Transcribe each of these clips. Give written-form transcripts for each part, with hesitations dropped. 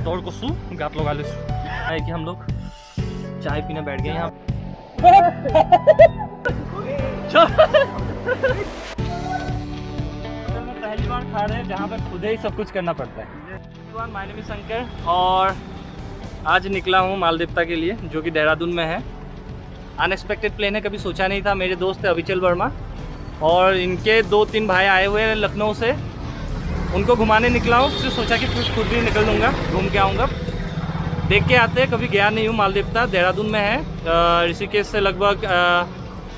बातोड़ को सू गात लोग आलू है कि हम लोग चाय पीने बैठ गए यहाँ। पहली बार खा रहे हैं जहाँ पर खुद ही सब कुछ करना पड़ता है। माय नेम इज शंकर और आज निकला हूँ मालदेवता के लिए जो कि देहरादून में है। अनएक्सपेक्टेड प्लेन है, कभी सोचा नहीं था। मेरे दोस्त है अभिचल वर्मा और इनके 2-3 भाई आए हुए हैं लखनऊ से, उनको घुमाने निकला हूँ। फिर सोचा कि फिर खुद भी निकल दूँगा, घूम के आऊँगा, देख के आते हैं। कभी गया नहीं हूँ। मालदेवता देहरादून में है, ऋषिकेश से लगभग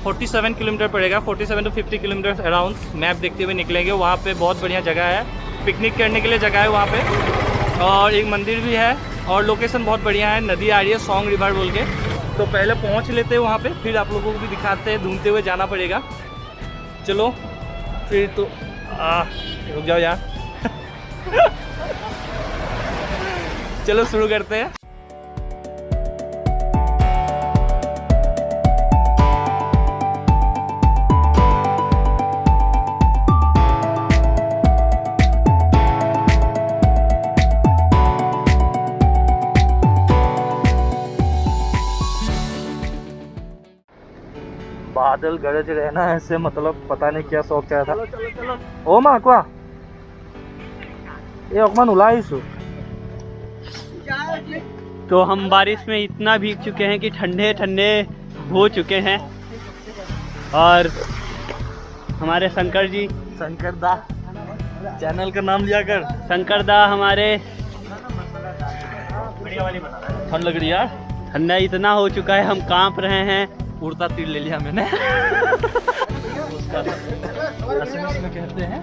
47 किलोमीटर पड़ेगा, 47 to 50 किलोमीटर अराउंड। मैप देखते हुए निकलेंगे। वहाँ पे बहुत बढ़िया जगह है, पिकनिक करने के लिए जगह है वहाँ पे, और एक मंदिर भी है और लोकेशन बहुत बढ़िया है। नदी आ रही है सोंग रिवर बोल के। तो पहले पहुँच लेते हैं वहाँ पे, फिर आप लोगों को भी दिखाते हैं। ढूंढते हुए जाना पड़ेगा। चलो फिर तो रुक जाओ यार। चलो शुरू करते हैं। बादल गरज रहे ना ऐसे, मतलब पता नहीं क्या शौक चाह था। चलो चलो ओ माँ क्या ये अकमान उलाइसु। तो हम बारिश में इतना भीग चुके हैं कि ठंडे ठंडे हो चुके हैं। और हमारे शंकर जी, शंकर दा चैनल का नाम लिया कर। शंकर दा हमारे, ठंड लग रही है यार, ठंडा इतना हो चुका है हम कांप रहे हैं। उड़ता तीर ले लिया मैंने। असमीज में कहते हैं,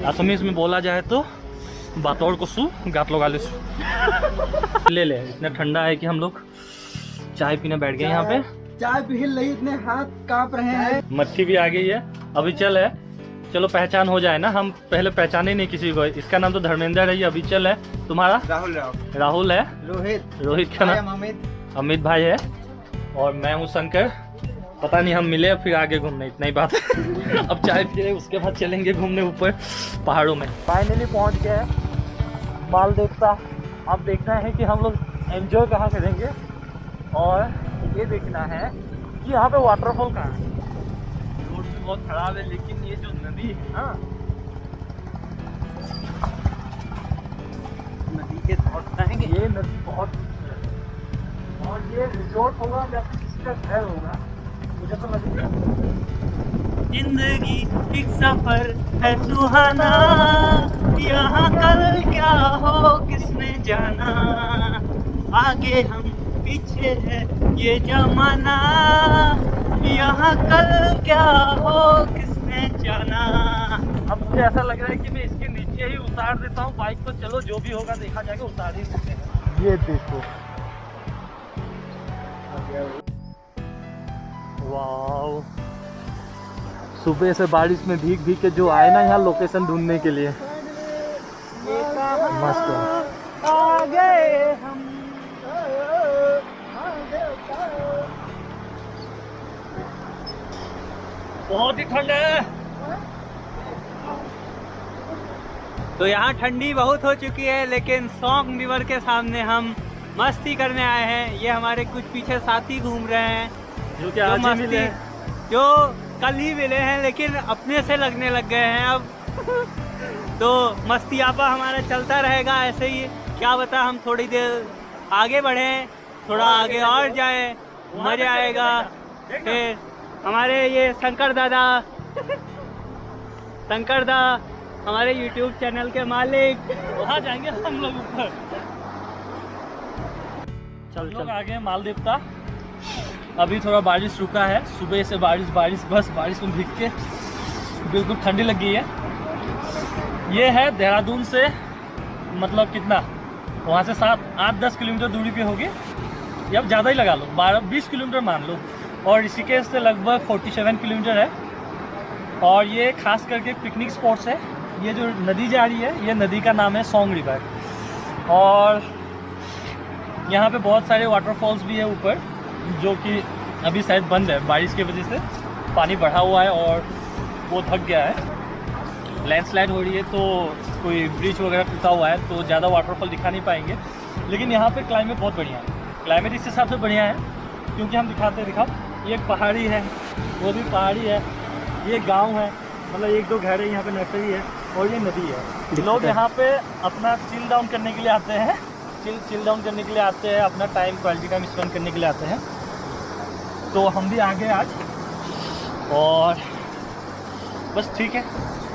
असमीज में बोला जाए तो बातोड़ को सू गात लोग आलू ले ले। इतना ठंडा है कि हम लोग चाय पीने बैठ गए यहाँ पे। चाय पी रही, इतने हाथ कांप रहे हैं। मच्छी भी आ गई है, अभिचल है। चलो पहचान हो जाए ना, हम पहले पहचाने नहीं किसी को। इसका नाम तो धर्मेंद्र है, ये अभिचल है। तुम्हारा? राहुल है। रोहित का नाम अमित भाई है और मैं हूँ शंकर। पता नहीं हम मिले फिर आगे घूमने, इतना ही बात है। अब चाय पिए उसके बाद चलेंगे घूमने ऊपर पहाड़ों में। फाइनली पहुँच गए मालदेवता। अब देखना है कि हम लोग एंजॉय कहाँ करेंगे और ये देखना है कि यहाँ पे वाटरफॉल कहाँ है। रोड भी बहुत खराब है लेकिन ये जो नदी है ना, नदी के तट जाएंगे। ये नदी बहुत, और ये रिजॉर्ट होगा या फिर किसी का घर होगा, मुझे तो लगता है। जिंदगी एक सफर है सुहाना, यहाँ कल क्या हो किसने जाना, आगे हम पीछे है ये जमाना, यहाँ कल क्या हो किसने जाना। अब मुझे ऐसा लग रहा है कि मैं इसके नीचे ही उतार देता हूँ बाइक को। चलो जो भी होगा देखा जाएगा, उतार ही देते हैं। ये देखो, वाओ, सुबह से बारिश में भीग भीग के जो आए ना यहाँ लोकेशन ढूंढने के लिए, मस्त है। आ गए हम। बहुत ही ठंड है। तो यहाँ ठंडी बहुत हो चुकी है, लेकिन सोंग रिवर के सामने हम मस्ती करने आए हैं। ये हमारे कुछ पीछे साथी घूम रहे हैं जो कि आज ही मिले हैं। जो कल ही मिले हैं लेकिन अपने से लगने लग गए हैं अब। तो मस्ती आपा हमारा चलता रहेगा ऐसे ही। क्या बता, हम थोड़ी देर आगे बढ़ें, थोड़ा आगे और जाएं, मजा आएगा। फिर हमारे ये शंकर दा हमारे YouTube चैनल के मालिक, वहाँ जाएंगे हम लोग ऊपर। चल आगे मालदेवता। अभी थोड़ा बारिश रुका है, सुबह से बारिश बस बारिश में भीग के बिल्कुल ठंडी लग गई है। ये है देहरादून से मतलब कितना, वहाँ से 7-8-10 किलोमीटर दूरी पे होगी, या अब ज़्यादा ही लगा लो, 12-20 किलोमीटर मान लो। और ऋषिकेश से लगभग 47 किलोमीटर है। और ये खास करके पिकनिक स्पॉट्स है। ये जो नदी जा रही है, ये नदी का नाम है सोंग रिवर। और यहाँ पे बहुत सारे वाटरफॉल्स भी है ऊपर, जो कि अभी शायद बंद है बारिश की वजह से। पानी बढ़ा हुआ है और वो थक गया है। लैंडस्लाइड हो रही है तो कोई ब्रिज वगैरह टूटा हुआ है तो ज़्यादा वाटरफॉल दिखा नहीं पाएंगे। लेकिन यहाँ पे क्लाइमेट बहुत बढ़िया है, क्लाइमेट इस हिसाब से बढ़िया है क्योंकि हम दिखाते दिखाओ, ये एक पहाड़ी है, वो भी पहाड़ी है, ये गांव है, मतलब एक दो घर है, यहाँ पे नर्सरी है और ये नदी है। लोग यहाँ पे अपना चिल डाउन करने के लिए आते हैं, चिल डाउन करने के लिए आते हैं, अपना टाइम क्वालिटी टाइम स्पेंड करने के लिए आते हैं। तो हम भी आ गए आज और बस ठीक है,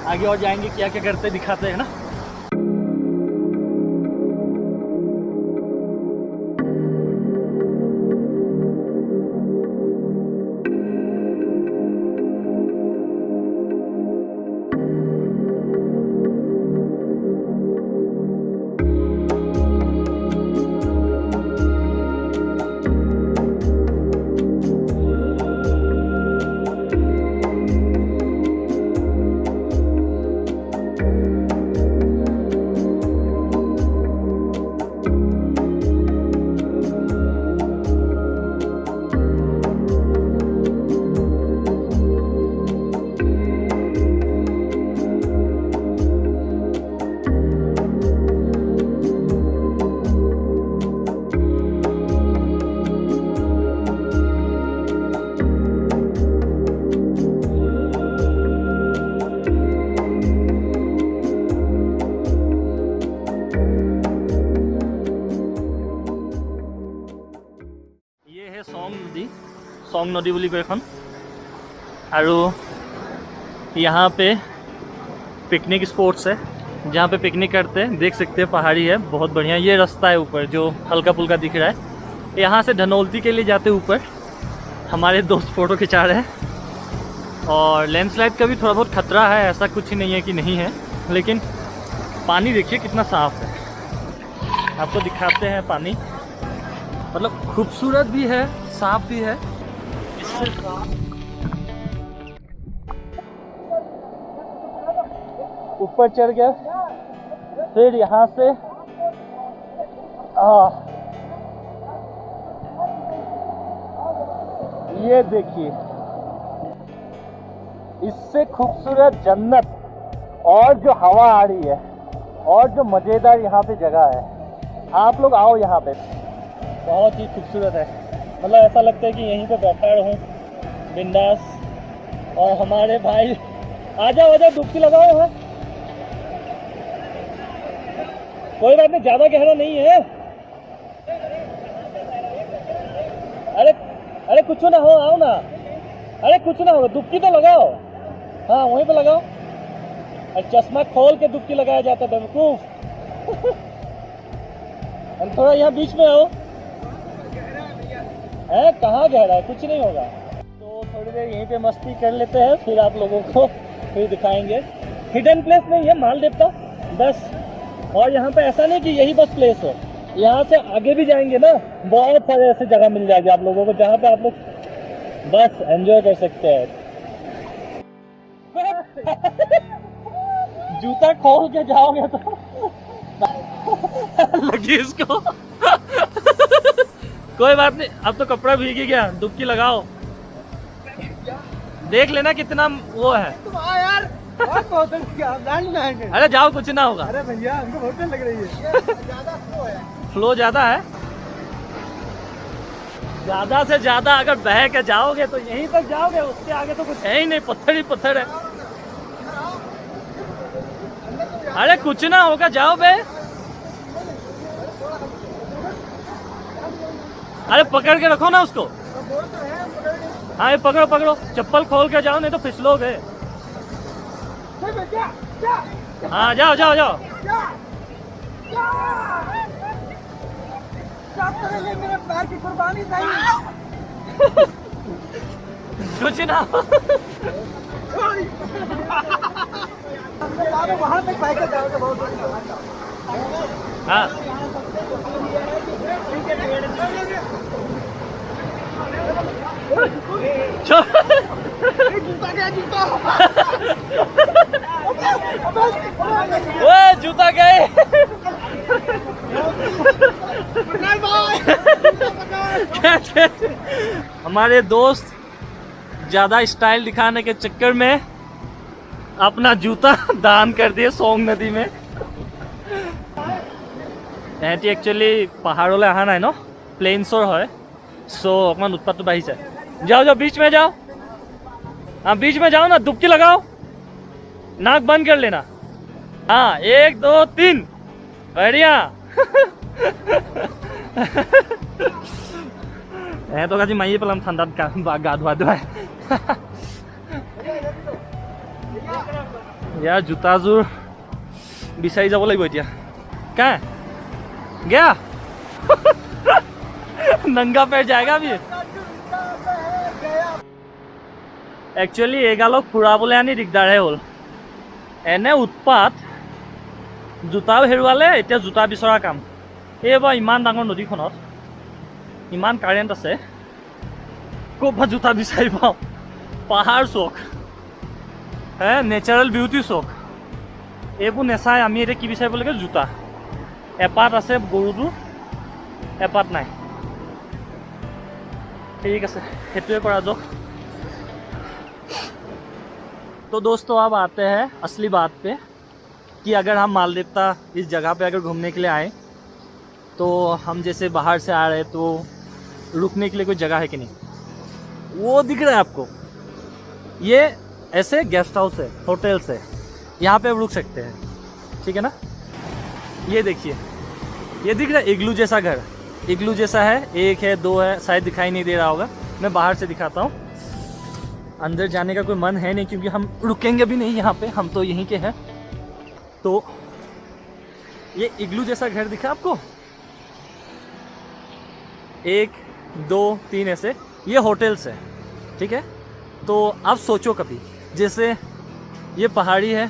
आगे और जाएंगे, क्या क्या करते दिखाते हैं ना। सौंग नदी বুলি কয় এখন। আৰু यहाँ पे पिकनिक स्पॉट्स है जहाँ पे पिकनिक करते हैं, देख सकते हैं पहाड़ी है बहुत बढ़िया। ये रास्ता है ऊपर जो हल्का फुल्का दिख रहा है, यहाँ से धनौल्टी के लिए जाते ऊपर। हमारे दोस्त फ़ोटो खिंचा रहे हैं और लैंडस्लाइड का भी थोड़ा बहुत खतरा है, ऐसा कुछ ही नहीं है कि नहीं है, लेकिन पानी देखिए कितना साफ़ है। आपको दिखाते हैं पानी, मतलब खूबसूरत भी है, साफ भी है। इससे ऊपर चढ़ गया, फिर यहाँ से ये देखिए, इससे खूबसूरत जन्नत और जो हवा आ रही है और जो मज़ेदार यहाँ पे जगह है, आप लोग आओ यहाँ पे, बहुत ही खूबसूरत है। मतलब ऐसा लगता है कि यहीं पे बैठा रहूँ बिंदास। और हमारे भाई आ जाओ डुबकी लगाओ है, कोई बात नहीं, ज़्यादा गहरा नहीं है। अरे कुछ ना हो, आओ ना, अरे कुछ ना होगा, डुबकी तो लगाओ। हाँ वहीं पे लगाओ, और चश्मा खोल के डुबकी लगाया जाता है बेवकूफ़। थोड़ा यहाँ बीच में आओ, है कहाँ गहरा है, कुछ नहीं होगा। तो थोड़ी देर यहीं पे मस्ती कर लेते हैं, फिर आप लोगों को फिर दिखाएंगे। हिडन प्लेस नहीं है माल देवता बस, और यहाँ पे ऐसा नहीं कि यही बस प्लेस हो, यहाँ से आगे भी जाएंगे ना, बहुत सारे ऐसे जगह मिल जाएगी आप लोगों को जहाँ पे आप लोग बस एंजॉय कर सकते हैं। जूता खोल के जाओगे तो लगी इसको। कोई बात नहीं, अब तो कपड़ा भीग ही गया, डुबकी लगाओ, देख लेना कितना वो है। यार अरे जाओ, कुछ ना होगा। अरे भैया हमको बहुत लग रही है, ज्यादा फ्लो ज़्यादा है, ज़्यादा से ज़्यादा अगर बह के जाओगे तो यहीं तक जाओगे, उसके आगे तो कुछ है ही नहीं, पत्थर ही पत्थर है। अरे कुछ ना होगा, जाओ बे। अरे पकड़ के रखो ना उसको। हाँ ये पकड़ो पकड़ो, चप्पल खोल के जाओ नहीं तो फिसलोगे। हाँ जाओ जाओ जाओ। मेरे पैर की कुर्बानी कुछ ना वहाँ तक बाइक जाओगे बहुत। हाँ जूता गए। हमारे दोस्त ज़्यादा स्टाइल दिखाने के चक्कर में अपना जूता दान कर दिए सोंग नदी में। এহেঁতি একচুৱেলি পাহাৰলৈ অহা নাই ন, প্লেইনছৰ হয়, চ' অকণমান উৎপাতটো বাঢ়িছে। যাও যাও बीच में जाओ, हाँ बीच में जाओ ना, डुबकी लगाओ, नाक बंद कर लेना। हाँ 1 2 3 बढ़िया। এহেঁতক আজি মাৰিয়ে পেলাম ঠাণ্ডাত গা ধুৱাই ধুৱাই। ইয়াৰ জোতাযোৰ বিচাৰি যাব লাগিব এতিয়া। কা गया नंगा पैर जाएगा अभी। एक्चुअली एगालक ফুৰাবলৈ আনি দিগদাৰহে হ'ল। এনে উৎপাত, জোতাও হেৰুৱালে, এতিয়া জোতা বিচৰা কাম। এইবাৰ ইমান ডাঙৰ নদীখনত ইমান কাৰেণ্ট আছে, ক'ৰ পৰা জোতা বিচাৰি পাওঁ? পাহাৰ চখ হে, নেচাৰেল বিউটি চখ, এইবোৰ নেচাই আমি এতিয়া কি বিচাৰিব লাগে? জোতা। এপাত আছে গৰুটো, এপাত নাই। ঠিক আছে, সেইটোৱে কৰা যাওক। तो दोस्तों अब आते हैं असली बात पे कि अगर हम मालदेवता इस जगह पे अगर घूमने के लिए आए तो हम जैसे बाहर से आ रहे तो रुकने के लिए कोई जगह है कि नहीं? वो दिख रहा है आपको, ये ऐसे गेस्ट हाउस है, होटल्स है, यहाँ पे रुक सकते हैं, ठीक है ना। ये देखिए, ये दिख रहा है इग्लू जैसा घर, इग्लू जैसा है, 1 है 2 है, शायद दिखाई नहीं दे रहा होगा, मैं बाहर से दिखाता हूँ। अंदर जाने का कोई मन है नहीं क्योंकि हम रुकेंगे भी नहीं यहाँ पे, हम तो यहीं के हैं। तो ये इग्लू जैसा घर दिखा आपको, 1 2 3 ऐसे, ये होटल्स है, ठीक है। तो आप सोचो कभी, जैसे ये पहाड़ी है,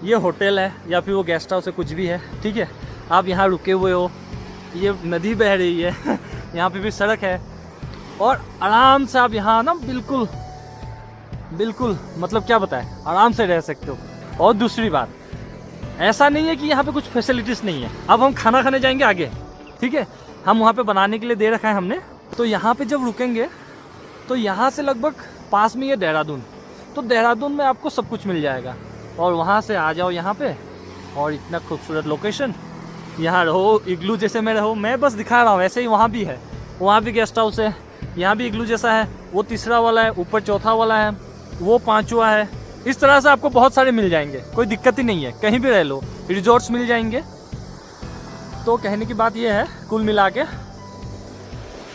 ये होटल है या फिर वो गेस्ट हाउस है, कुछ भी है, ठीक है। आप यहाँ रुके हुए हो, ये नदी बह रही है, यहाँ पे भी सड़क है, और आराम से आप यहाँ ना बिल्कुल बिल्कुल मतलब क्या बताएं, आराम से रह सकते हो। और दूसरी बात, ऐसा नहीं है कि यहाँ पे कुछ फैसिलिटीज़ नहीं है। अब हम खाना खाने जाएंगे आगे, ठीक है, हम वहाँ पे बनाने के लिए दे रखा है हमने। तो यहाँ पे जब रुकेंगे तो यहाँ से लगभग पास में ये देहरादून, तो देहरादून में आपको सब कुछ मिल जाएगा। और वहाँ से आ जाओ यहाँ पे, और इतना खूबसूरत लोकेशन, यहाँ रहो, इग्लू जैसे में रहो। मैं बस दिखा रहा हूँ, ऐसे ही वहाँ भी है, वहाँ भी गेस्ट हाउस है, यहाँ भी इग्लू जैसा है, वो तीसरा वाला है, ऊपर चौथा वाला है, वो 5वां है। इस तरह से आपको बहुत सारे मिल जाएंगे, कोई दिक्कत ही नहीं है, कहीं भी रह लो, रिजॉर्ट्स मिल जाएंगे। तो कहने की बात ये है, कुल मिला के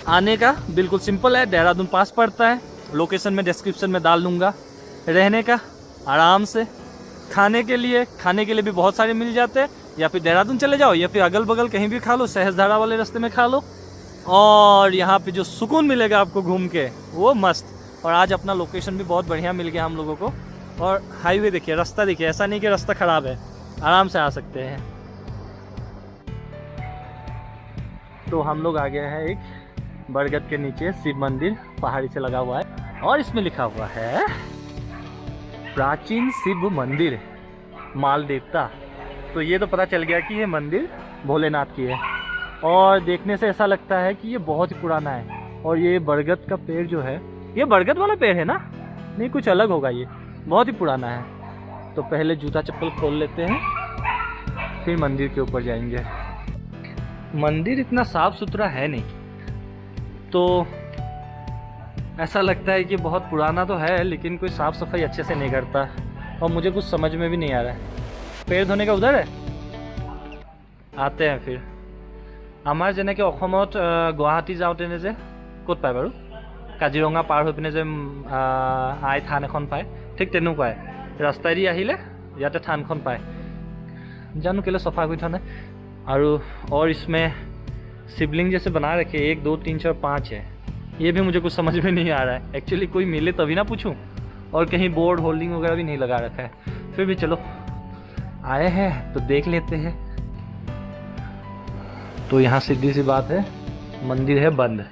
आने का बिल्कुल सिंपल है। देहरादून पास पड़ता है, लोकेशन में डिस्क्रिप्शन में डाल दूँगा। रहने का आराम से, खाने के लिए भी बहुत सारे मिल जाते हैं, या फिर देहरादून चले जाओ या फिर अगल बगल कहीं भी खा लो, सहजधारा वाले रास्ते में खा लो। और यहाँ पे जो सुकून मिलेगा आपको घूम के, वो मस्त। और आज अपना लोकेशन भी बहुत बढ़िया मिल गया हम लोगों को। और हाईवे देखिए, रास्ता देखिए, ऐसा नहीं कि रास्ता ख़राब है, आराम से आ सकते हैं। तो हम लोग आ गए हैं एक बरगद के नीचे, शिव मंदिर पहाड़ी से लगा हुआ है, और इसमें लिखा हुआ है प्राचीन शिव मंदिर मालदेवता। तो ये तो पता चल गया कि ये मंदिर भोलेनाथ की है, और देखने से ऐसा लगता है कि ये बहुत ही पुराना है। और ये बरगद का पेड़ जो है, ये बरगद वाला पेड़ है ना, नहीं कुछ अलग होगा, ये बहुत ही पुराना है। तो पहले जूता चप्पल खोल लेते हैं, फिर मंदिर के ऊपर जाएंगे। मंदिर इतना साफ सुथरा है नहीं, तो ऐसा लगता है कि बहुत पुराना तो है, लेकिन कोई साफ़ सफाई अच्छे से नहीं करता, और मुझे कुछ समझ में भी नहीं आ रहा है। पैर धोने का उधर है, आते हैं फिर। আমাৰ যেনেকৈ অসমত গুৱাহাটী যাওঁতেনে যে ক'ত পায় বাৰু, কাজিৰঙা পাৰ হৈ পিনে যে আই থান এখন পায়, ঠিক তেনেকুৱাই ৰাস্তাইদি আহিলে ইয়াতে থানখন পায়। জানো কেলে চফা কৰি থোৱা নাই। और इसमें शिवलिंग जैसे बना रखे, 1 2 3 4 5 है। ये भी मुझे कुछ समझ में नहीं आ रहा है एक्चुअली, कोई मिले तभी ना पूछूं, और कहीं बोर्ड होल्डिंग वगैरह भी नहीं लगा रखा है। फिर भी चलो आए हैं तो देख लेते हैं। तो यहाँ सीधी सी बात है, मंदिर है बंद,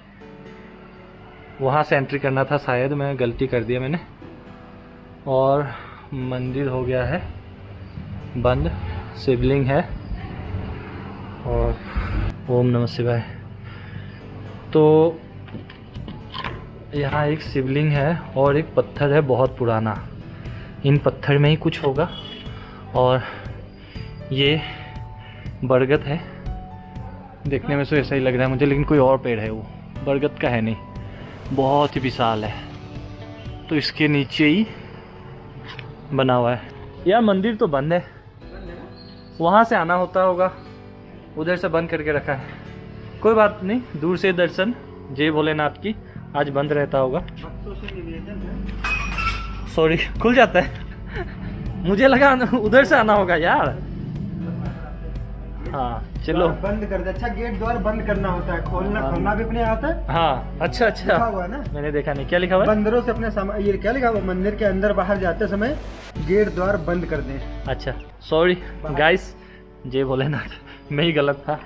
वहाँ से एंट्री करना था, शायद मैं गलती कर दिया मैंने, और मंदिर हो गया है बंद। शिवलिंग है और ओम नमः शिवाय। तो यहाँ एक शिवलिंग है और एक पत्थर है बहुत पुराना, इन पत्थर में ही कुछ होगा। और ये बरगद है, देखने में तो ऐसा ही लग रहा है मुझे, लेकिन कोई और पेड़ है, वो बरगद का है नहीं, बहुत ही विशाल है। तो इसके नीचे ही बना हुआ है। यार मंदिर तो बंद है, वहाँ से आना होता होगा, उधर से बंद करके रखा है। कोई बात नहीं, दूर से दर्शन जय भोलेनाथ की। आज बंद रहता होगा, सॉरी खुल जाता है मुझे लगा उधर से आना होगा यार। हाँ चलो बंद कर दे। अच्छा गेट द्वार बंद करना होता है, खोलना भी अपने आता है। हाँ अच्छा लिखा अच्छा, हुआ है ना, मैंने देखा नहीं, क्या लिखा हुआ है? बंदरों से अपने ये क्या लिखा हुआ, मंदिर के अंदर बाहर जाते समय गेट द्वार बंद कर दें। अच्छा सॉरी गाइस, जय भोलेनाथ, मैं ही गलत था।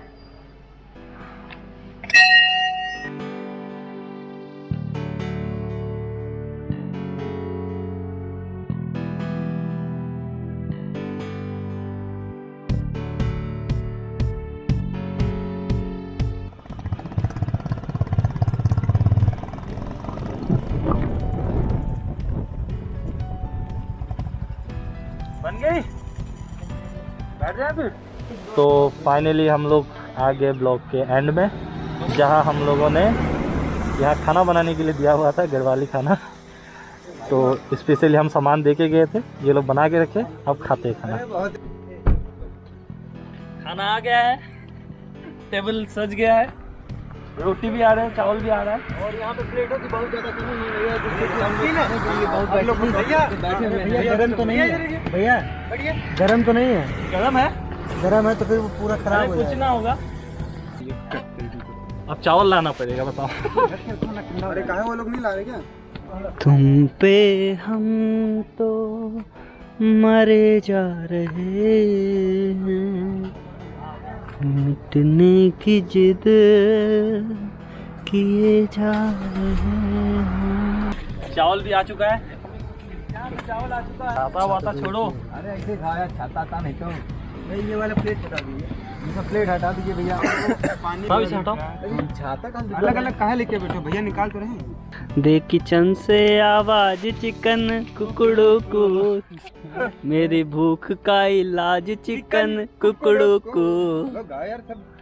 बन गई, बैठ जाए फिर। तो फाइनली हम लोग आ गए ब्लॉग के एंड में, जहाँ हम लोगों ने यहाँ खाना बनाने के लिए दिया हुआ था, गढ़वाली खाना। तो स्पेशली हम सामान दे के गए थे, ये लोग बना के रखे, अब खाते हैं खाना। खाना आ गया है, टेबल सज गया है, रोटी भी आ रहा है, चावल भी आ रहा है, और यहाँ पे प्लेटों की बहुत ज्यादा कमी हो रही है, भैया गरम तो नहीं है, भैया गरम तो नहीं है, गरम है, गरम है तो फिर वो पूरा खराब हो कुछ जाएगा। ना होगा। अब चावल लाना पड़ेगा, बताओ। अरे कहाँ वो लोग नहीं ला रहे क्या? तुम पे हम तो मरे जा रहे हैं, मिटने की जिद किए जा रहे हैं। चावल भी आ चुका है, चावल आ चुका है, छाता वाता छोड़ो। अरे ऐसे खाया छाता था नहीं तो नहीं, ये वाला प्लेट हटा दीजिए, इनका प्लेट हटा दीजिए भैया। पानी सब इसे हटाओ। छाता का अलग अलग कहाँ लेके बैठो भैया, निकाल तो रहे। देख किचन से आवाज चिकन कुकड़ू को, मेरी भूख का इलाज चिकन कुकड़ू को,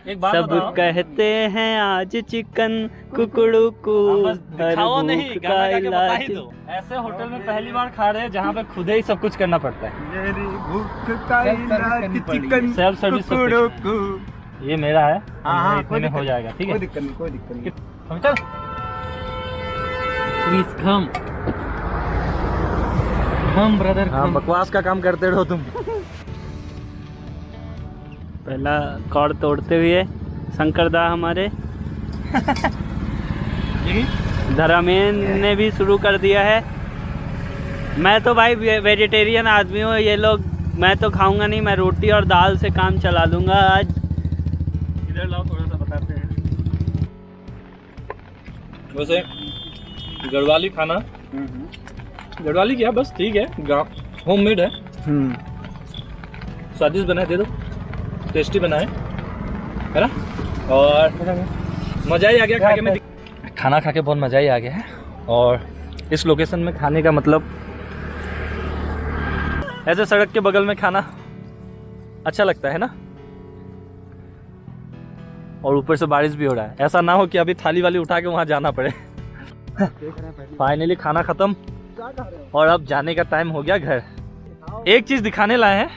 एक बात सब बताओ, कहते हैं आज चिकन कुकड़ू को, बस हर दिखाओ नहीं, भूख गाना का गा के बता ही इलाज। दो। ऐसे होटल में पहली बार खा रहे हैं जहाँ पे खुद ही सब कुछ करना पड़ता है। मेरी भूख का इलाज चिकन सेल्फ सर्विस सब कुकड़ू कुछ। को। ये मेरा है, हाँ, इतने में हो जाएगा, ठीक है? कोई दिक्कत नहीं, कोई दिक्कत नहीं। हम चल, प्लीज कम कम ब्रदर, हाँ बकवास का काम करते रहो तुम। पहला कॉर्ड तोड़ते हुए शंकरदा हमारे धर्मेन ने भी शुरू कर दिया है। मैं तो भाई वेजिटेरियन आदमी हूँ, ये लोग, मैं तो खाऊंगा नहीं, मैं रोटी और दाल से काम चला लूँगा आज। इधर लाओ, थोड़ा सा बताते हैं। वैसे गढ़वाली खाना, गढ़वाली क्या, बस ठीक है, होममेड है, स्वादिष्ट बनाए, दे दो, टेस्टी बनाए, है ना? और मज़ा ही आ गया खा के। मैं खाना खा के बहुत मज़ा ही आ गया है। और इस लोकेशन में खाने का मतलब, ऐसे सड़क के बगल में खाना अच्छा लगता है ना। और ऊपर से बारिश भी हो रहा है, ऐसा ना हो कि अभी थाली वाली उठा के वहाँ जाना पड़े। फाइनली खाना खत्म और अब जाने का टाइम हो गया घर। एक चीज दिखाने लाए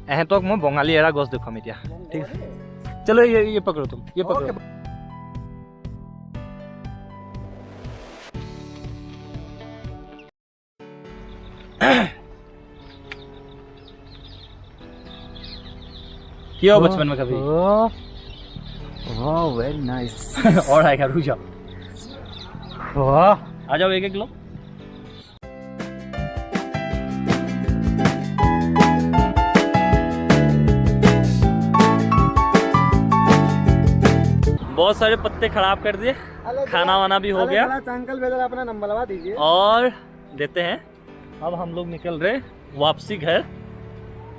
हैं, तो मैं बंगाली एरा गोश्त देखो मिटिया, ठीक है? चलो ये पकड़ो, तुम ये पकड़ो। किया हो बचपन में कभी? Very nice. और आएगा, रुक जाओ, आ जाओ, एक लो। बहुत सारे पत्ते खराब कर दिए, खाना वाना भी हो गया, अंकल बेदर अपना नंबर लगा दीजिए और देते हैं। अब हम लोग निकल रहे वापसी घर।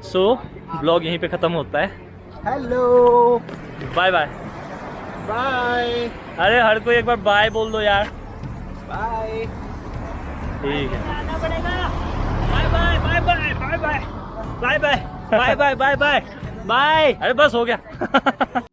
सो ब्लॉग यहीं पे खत्म होता है। Hello, bye bye. बाय अरे हर कोई एक बार बाय बोल दो यार। बाय। ठीक है, जाना पड़ेगा। Bye bye bye. Bye bye bye bye bye bye bye bye bye bye. अरे बस हो गया